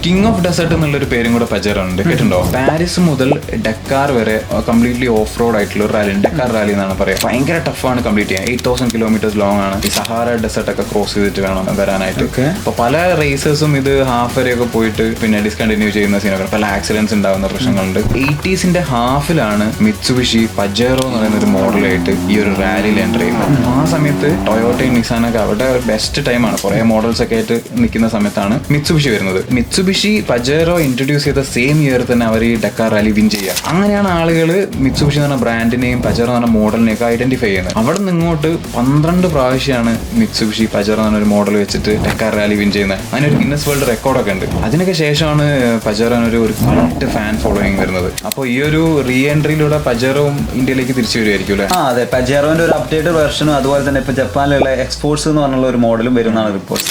King of desert എന്നുള്ളൊരു പേരും കൂടെ പജേറോ ഉണ്ട്, കേട്ടിട്ടുണ്ടോ? പാരീസ് മുതൽ ഡക്കാർ വരെ കംപ്ലീറ്റ്ലി ഓഫ് റോഡ് ആയിട്ടുള്ള ഒരു റാലി, ഡക്കാർ റാലി എന്നാണ് പറയാം. ഭയങ്കര ടഫാണ് കംപ്ലീറ്റ് ചെയ്യാൻ. 8000 കിലോമീറ്റേഴ്സ് ലോങ് ആണ്. ഈ സഹാറ ഡെസേർട്ട് ഒക്കെ ക്രോസ് ചെയ്തിട്ട് വേണം വരാനായിട്ട്. അപ്പൊ പല റേസേഴ്സും ഇത് ഹാഫ് വരെയൊക്കെ പോയിട്ട് പിന്നെ ഡിസ്കണ്ടിന്യൂ ചെയ്യുന്ന സീനൊക്കെ, പല ആക്സിഡൻസ് ഉണ്ടാകുന്ന പ്രശ്നങ്ങളുണ്ട്. 80s ഹാഫിലാണ് മിത്സുബിഷി പജേറോ എന്ന് പറയുന്ന ഒരു മോഡലായിട്ട് ഈ ഒരു റാലിയിൽ എൻ്റർ ചെയ്യുന്നത്. ആ സമയത്ത് ടൊയോട്ടയും നിസാനൊക്കെ അവരുടെ ബെസ്റ്റ് ടൈമാണ്. കുറെ മോഡൽസ് ഒക്കെ ആയിട്ട് നിൽക്കുന്ന സമയത്താണ് മിത്സുബിഷി വരുന്നത്. മിത്സുബിഷി പജേറോ ഇൻട്രൊഡ്യൂസ് ചെയ്ത സെയിം ഇയർ തന്നെ അവർ ഈ ഡക്കാർ റാലി വിൻ ചെയ്യുക. അങ്ങനെയാണ് ആളുകൾ മിത്സുബിഷി എന്ന് പറഞ്ഞ ബ്രാൻഡിനെയും പജേറോ എന്ന് പറഞ്ഞ മോഡലിനെയും ഒക്കെ ഐഡന്റിഫൈ ചെയ്യുന്നത്. അവിടെ നിന്ന് ഇങ്ങോട്ട് 12 പ്രാവശ്യമാണ് മിത്സുബിഷി പജേറോ എന്ന് പറഞ്ഞ ഒരു മോഡൽ വെച്ചിട്ട് ഡക്കാർ റാലി വിൻ ചെയ്യുന്നത്. അതിനൊരു ഗിന്നസ് വേൾഡ് റെക്കോർഡൊക്കെ ഉണ്ട്. അതിനൊക്കെ ശേഷമാണ് പജേറോനൊരു കറക്റ്റ് ഫാൻ ഫോളോയിങ് വരുന്നത്. അപ്പോൾ ഈ ഒരു റീ എൻട്രിയിലൂടെ പജേറോവും ഇന്ത്യയിലേക്ക് തിരിച്ചു വരുമായിരിക്കും അല്ലേ? അതെ, പജേറോന്റെ ഒരു അപ്ഡേറ്റഡ് വെർഷനും അതുപോലെ തന്നെ ഇപ്പൊ ജപ്പാനിലുള്ള എക്സ്പോർട്സ് എന്ന് പറഞ്ഞുള്ള ഒരു മോഡലും വരുന്നതാണ് റിപ്പോർട്ട്സ്.